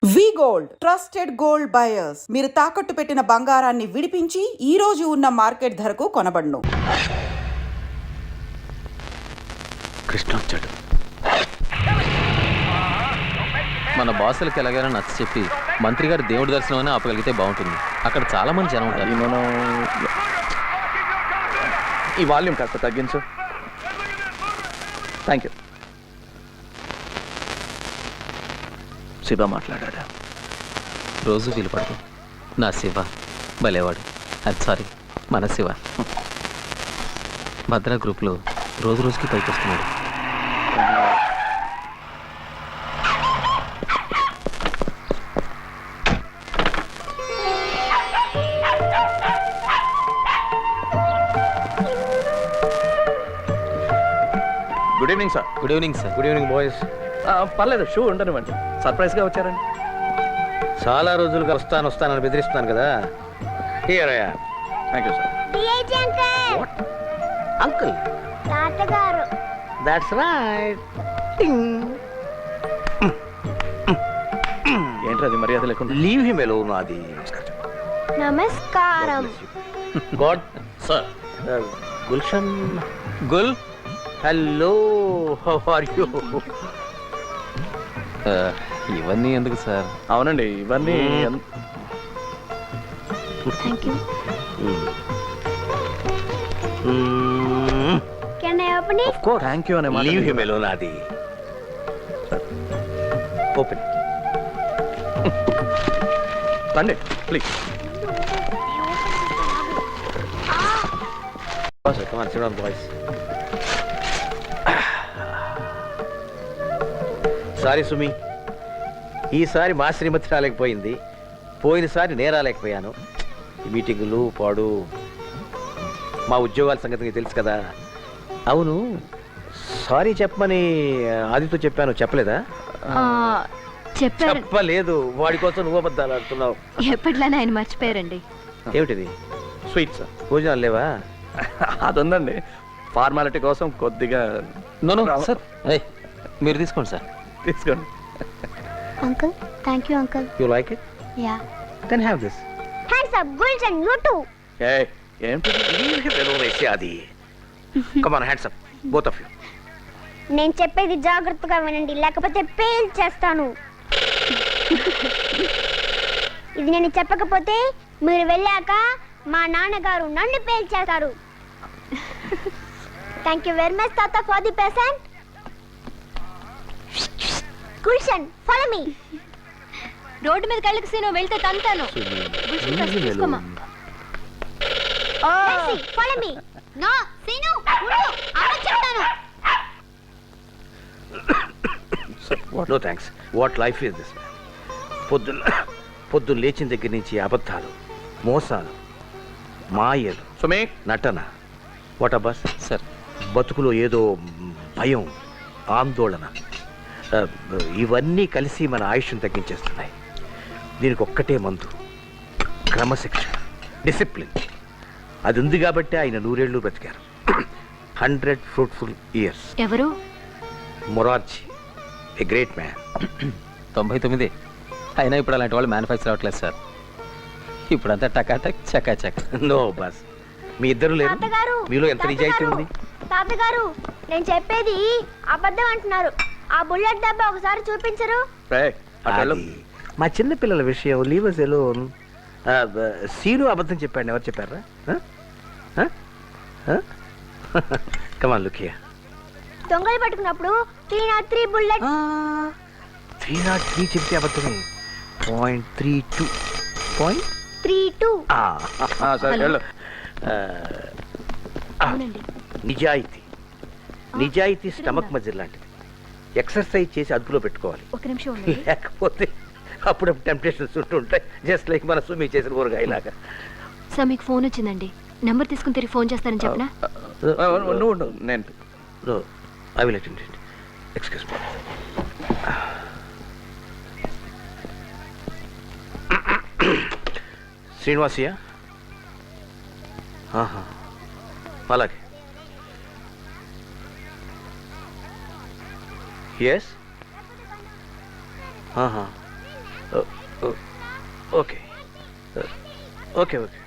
వి gold trusted gold buyers మీరు తాకట్టు పెట్టిన బంగారాన్ని విడిపించి ఈ రోజు ఉన్న మార్కెట్ ధరకు కొనబడును. కృష్ణ వచ్చాడు. మన బాసులకి ఎలాగైనా నచ్చ చెప్పి మంత్రి గారు దేవుడి దర్శనం ఆపగలిగితే బాగుంటుంది. అక్కడ చాలా మంది జనం ఉంటారు. మనం ఈ వాల్యూమ్ కాస్త తగ్గించు. Thank you. శివ మాట్లాడా? రోజు వీలుపడదు. నా శివ భలేవాడు. అది సారీ, మన శివ భద్రా గ్రూప్లో రోజు రోజుకి పైకి వస్తున్నాడు. Good evening sir. Good evening sir. Good evening boys. పర్లేదు, షూ ఉండనివ్వండి. సర్ప్రైజ్గా వచ్చారండి. చాలా రోజులుగా వస్తానని బెదిరిస్తున్నాను కదా. Here I am. Thank you sir. Uncle తాతగారు దట్స్ రైట్. ఏంటి అది మర్యాద లేకుండా? Leave him alone. అది నమస్కారం. God sir. Gulshan. Gul, hello, how are you? ఇవన్నీ ఎందుకు సార్? అవునండి, ఇవన్నీ thank you. Can I open it? Thank you అనే మాట. Leave him alone. అది ఓపెన్. రండి please. Come on, sit down, boys. Sorry సుమి, ఈసారి మా శ్రీమతి రాలేకపోయింది. పోయినసారి నేను రాలేకపోయాను. ఈ మీటింగులు పాడు, మా ఉద్యోగాల సంగతి నీకు తెలుసు కదా. అవును, సారీ చెప్పమని ఆదితో చెప్పాను, చెప్పలేదా? చెప్పారు. చెప్పలేదు. వాడి కోసం నువ్వు అబద్ధాలు ఆడుతున్నావు. ఎప్పట్లానే ఆయన మర్చిపోయారండి. ఏమిటిది? స్వీట్స్. భోజనాలు లేవా? అది ఉందండి, ఫార్మాలిటీ కోసం కొద్దిగా. నో సార్, మీరు తీసుకోండి సార్. తీసుకోండి. Uncle, thank you uncle. You like it? Yeah. Then have this. Hands up Gulshan, you too. ఏంటి అది? Come on, hands up both of you. నేను చెప్పేది జాగ్రత్తగా వినండి, లేకపోతే పేల్ చేస్తాను. ఇది నేను చెప్పకపోతే మీరు వెళ్ళాక మా నాన్నగారు నన్ను పేల్ చేస్తారు. థ్యాంక్ యూ వెరీ మచ్ తాత for the present. Gulshan, follow me. రోడ్డు మీద కళ్ళకి సీను వెళ్తే తంతాను. Follow me. నో సీను, ఉండు, అమ్మ చెప్తాను. No thanks. What life is this? పొద్దున్న లేచిన దగ్గర నుంచి అబద్ధాలు, మోసాలు, మాయలు, సుమే, నటన. వాట్ అబ్బాస్ సార్, బతుకులో ఏదో భయం, ఆందోళన, ఇవన్నీ కలిసి మన ఆయుష్ను తగ్గించేస్తున్నాయి. దీనికి ఒక్కటే మందు, క్రమశిక్షణ, డిసిప్లిన్. అది ఉంది కాబట్టి ఆయన 100 ఏళ్ళు బ్రతికారు. 100 ఫ్రూట్ఫుల్ ఇయర్స్. ఎవరు? Morarji, a great man. 99. అయినా ఇప్పుడు అలాంటి వాళ్ళు మ్యానుఫ్యాక్చర్ అవ్వట్లేదు సార్. ఇప్పుడంతా టకాటక్ చకాచక్. నో బాస్, మీ ఇద్దరు లేరు. తాతగారు, మీలో ఎంత నిజాయితీ ఉంది? తాతగారు, నేను చెప్పేది అబద్ధం అంటున్నారు. ఆ బుల్లెట్ డబ్బా ఒకసారి చూపించరు? అది మా చిన్న పిల్లల విషయం. Leave us alone. సీను అబద్ధం చెప్పాడు. ఎవరు చెప్పారా? కమాన్ లుక్ హియర్. దొంగలు పట్టుకున్నప్పుడు 303 బుల్లెట్. 303 చెప్తే అబద్ధమే. 0.32. 32. సరే వెళ్ళు. అవునండి. నిజాయితీ స్టమక్ మజిల్ లాంటిది. ఎక్సర్సైజ్ చేసి అదుపులో పెట్టుకోవాలి. ఒక నిమిషం ఉండండి. లేకపోతే అప్పుడప్పుడు టెంప్టేషన్స్ ఉంటుంటాయి. జస్ట్ లైక్ మన సుమి చేసిన ఊరగాయలాగా. సార్, మీకు ఫోన్ వచ్చిందండి. నెంబర్ తీసుకుని తిరిగి ఫోన్ చేస్తారని చెప్పనా? నువ్వు ఉండు, నేను. I will attend it. Excuse me. Srinivasaiah. అలాగే. ఎస్. ఓకే ఓకే ఓకే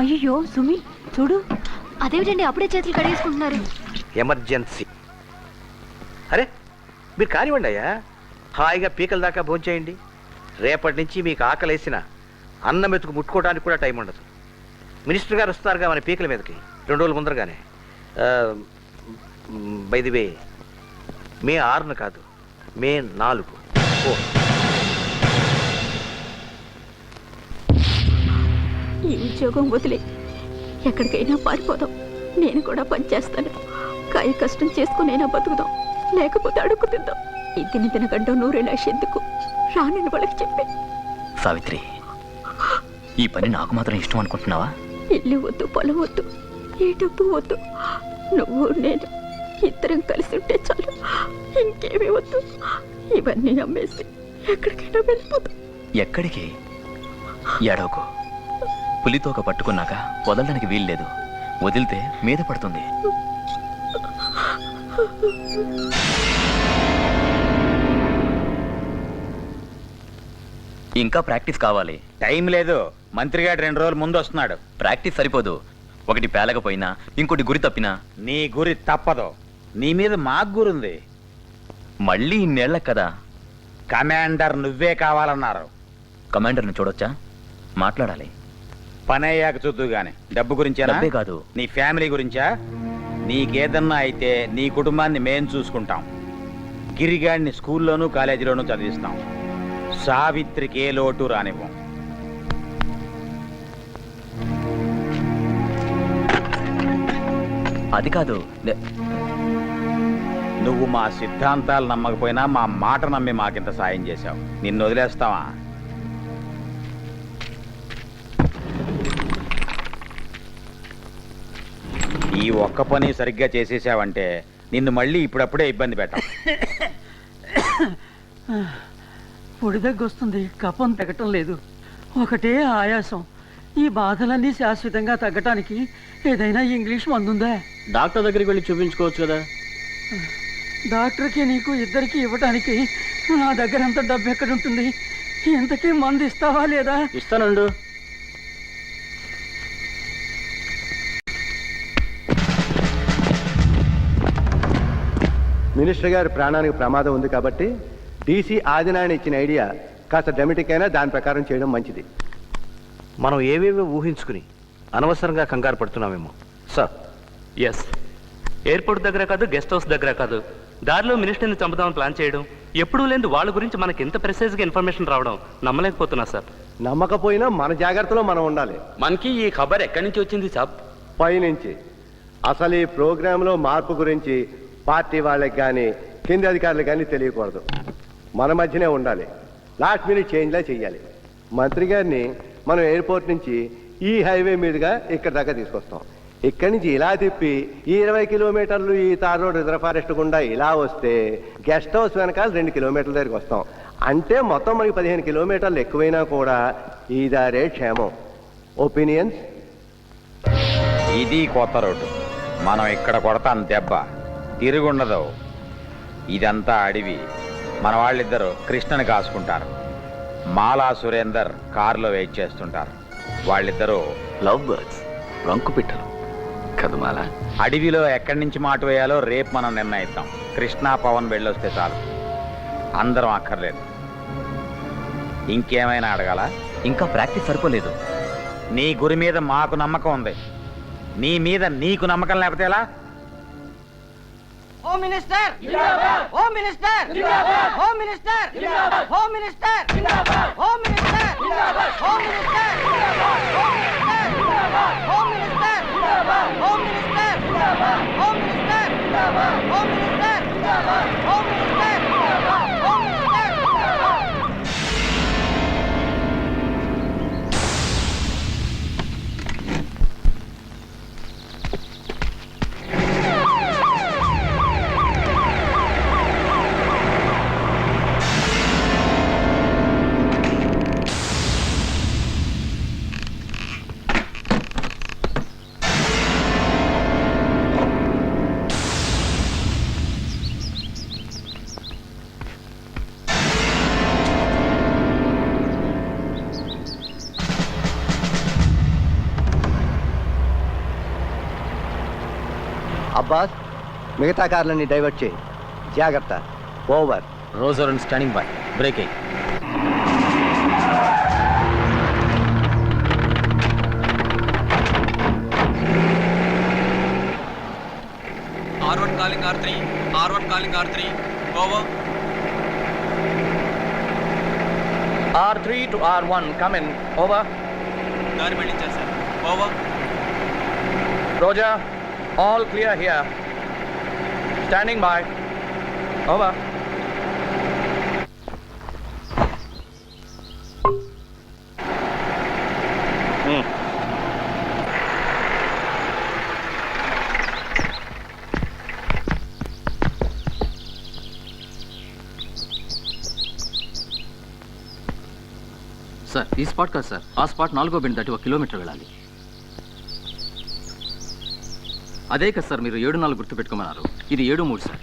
అయ్యో సుమి చూడు అదేమిటండి అప్పుడే చేతులు కడిగేసుకుంటున్నారు. ఎమర్జెన్సీ. అరే మీరు కానివ్వండి అయ్యా, హాయిగా పీకల దాకా భోంచేయండి. రేపటి నుంచి మీకు ఆకలేసిన అన్నం మెతుకు ముట్టుకోవడానికి కూడా టైం ఉండదు. మినిస్టర్ గారు వస్తారుగా మన పీకల మీదకి 2 రోజుల ముందరగానే. బై ది వే, మే 6 కాదు, మే 4. ఓ ఈ ఉద్యోగం వదిలే ఎక్కడికైనా పారిపోదాం. నేను కూడా పనిచేస్తాను. కాయ కష్టం చేసుకునైనా బతుకుదాం, లేకపోతే అడుక్కు తిందాం. ఈ తినగండం 100 లక్ష ఎందుకు రానని వాళ్ళకి చెప్పే. సావిత్రి, ఈ పని నాకు మాత్రం ఇష్టం అనుకుంటున్నావా? ఇల్లు వద్దు, పొలం వద్దు, ఏ డబ్బు వద్దు. నువ్వు నేను ఇద్దరం కలిసి ఉంటే చాలు, ఇంకేమీ వద్దు. ఇవన్నీ అమ్మేసి ఎక్కడికైనా వెళ్ళిపోతాం. ఎక్కడికి? ఎడవకు. పులితోక పట్టుకున్నాక వదలడానికి వీల్లేదు. వదిలితే మీద పడుతుంది. ఇంకా ప్రాక్టీస్ కావాలి. టైం లేదు. మంత్రి గారు 2 రోజుల ముందు వస్తున్నాడు. ప్రాక్టీస్ సరిపోదు. ఒకటి పేలకపోయినా ఇంకోటి గురి తప్పినా. నీ గురి తప్పదు. నీ మీద మాకు గురుంది. మళ్ళీ ఇన్నేళ్ల కదా. కమాండర్ నువ్వే కావాలన్నారు. కమాండర్ని చూడొచ్చా? మాట్లాడాలి. పని అయ్యాక చూద్దు గాని. డబ్బు గురించేనా? డబ్బే కాదు. నీ ఫ్యామిలీ గురించా? నీకేదన్నా అయితే నీ కుటుంబాన్ని మేం చూసుకుంటాం. గిరిగాడిని స్కూల్లోనూ కాలేజీలోనూ చదివిస్తాం. సావిత్రికి ఏ లోటు రానివ్వం. అది కాదు. నువ్వు మా సిద్ధాంతాలు నమ్మకపోయినా మా మాట నమ్మి మాకింత సాయం చేశావు. నిన్ను వదిలేస్తావా? ఈ ఒక్క పని సరిగ్గా చేసేసావంటే నిన్ను మళ్ళీ ఇప్పుడప్పుడే ఇబ్బంది పెట్టాం. పొడి దగ్గొస్తుంది, కఫం తగ్గటం లేదు, ఒకటే ఆయాసం. ఈ బాధలన్నీ శాశ్వతంగా తగ్గటానికి ఏదైనా ఇంగ్లీష్ మందుందా? డాక్టర్ దగ్గరికి వెళ్ళి చూపించుకోవచ్చు కదా. డాక్టర్కి నీకు ఇద్దరికి ఇవ్వటానికి నా దగ్గర అంత డబ్బు ఎక్కడుంటుంది? ఇంతకీ మందు ఇస్తావా లేదా? ఇస్తానండు. మినిస్టర్ గారి ప్రాణానికి ప్రమాదం ఉంది కాబట్టి డీసీ ఆదినారాయణ ఇచ్చిన ఐడియా కాస్త డ్రామాటిక్ అయినా దాని ప్రకారం చేయడం మంచిది. మనం ఏవేవో ఊహించుకుని అనవసరంగా కంగారు పడుతున్నామేమో. సార్, ఎస్, ఎయిర్పోర్ట్ దగ్గర కాదు, గెస్ట్ హౌస్ దగ్గర కాదు, దారిలో మినిస్టర్ని చంపుదామని ప్లాన్ చేయడం, ఎప్పుడూ లేని వాళ్ళ గురించి మనకి ఎంత ప్రెసైజ్గా ఇన్ఫర్మేషన్ రావడం నమ్మలేకపోతున్నా సార్. నమ్మకపోయినా మన జాగ్రత్తలో మనం ఉండాలి. మనకి ఈ ఖబర్ ఎక్కడి నుంచి వచ్చింది సాబ్? పైనుంచి. అసలు ఈ ప్రోగ్రాంలో మార్పు గురించి పార్టీ వాళ్ళకి కానీ కింది అధికారులకు కానీ తెలియకూడదు. మన మధ్యనే ఉండాలి. లాస్ట్ మినిట్ చేంజ్లా చెయ్యాలి. మంత్రి గారిని మనం ఎయిర్పోర్ట్ నుంచి ఈ హైవే మీదుగా ఇక్కడ దాకా తీసుకొస్తాం. ఇక్కడి నుంచి ఇలా తిప్పి ఈ 20 కిలోమీటర్లు ఈ తార్ రోడ్ రిజర్వ్ ఫారెస్ట్ గుండా ఇలా వస్తే గెస్ట్ హౌస్ వెనకాల 2 కిలోమీటర్ల దగ్గరికి వస్తాం. అంటే మొత్తం మనకి 15 కిలోమీటర్లు ఎక్కువైనా కూడా ఈ దారే క్షేమం. ఒపీనియన్స్? ఇది కొత్త రోడ్డు. మనం ఇక్కడ కొడతాం దెబ్బ, తిరుగుండదు. ఇదంతా అడవి. మన వాళ్ళిద్దరూ కృష్ణని కాసుకుంటారు. మాలా సురేందర్ కారులో వెయిట్ చేస్తుంటారు. వాళ్ళిద్దరూ లవ్ బర్డ్స్, రంకు పిట్టలు కదా మాలా. అడవిలో ఎక్కడి నుంచి మాటు వేయాలో రేపు మనం నిర్ణయిద్దాం. కృష్ణ పవన్ వెళ్ళొస్తే చాలు. అందరం అక్కర్లేదు. ఇంకేమైనా అడగాల? ఇంకా ప్రాక్టీస్ సరిపోలేదు. నీ గురి మీద మాకు నమ్మకం ఉంది. నీ మీద నీకు నమ్మకం లేకపోతే ఎలా? హోమ్ మినిస్టర్ జిందాబాద్! హోమ్ మినిస్టర్ జిందాబాద్! హోమ్ మినిస్టర్ జిందాబాద్! హోమ్ మినిస్టర్ జిందాబాద్! హోమ్ మినిస్టర్ జిందాబాద్! హోమ్ మినిస్టర్ జిందాబాద్! హోమ్ మినిస్టర్ జిందాబాద్! హోమ్ మినిస్టర్ జిందాబాద్! హోమ్ మినిస్టర్ జిందాబాద్! హోమ్ మినిస్టర్ జిందాబాద్! హోమ్ మినిస్టర్ జిందాబాద్! హోమ్ మినిస్టర్ జిందాబాద్! అబ్బాస్ మిగతా కార్లని డైవర్ట్ చేయి. జాగ్రత్త. Over. Roger and standing by. Breaking. R1 calling R3. R1 calling R3. Over. R3 to R1, come in. Over. దారి మళ్ళించారు sir. Over. Roger, all clear here. Standing by. Over. Sir ఈ spot కాదు sir, ఆ spot 4వ బిందు దాటి 1 kilometre వెళ్ళాలి. అదే కదా సార్ మీరు 7-4 గుర్తు పెట్టుకోమన్నారు. ఇది 7-3 సార్.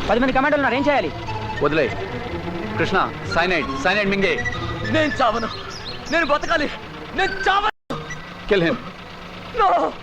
పది మంది కమాండోలు ఉన్నారు, ఏం చేయాలి? వదిలే. కృష్ణ, సైనైడ్ మింగే. నేను చావను, నేను బతకాలి, నేను చావను. Kill him. No!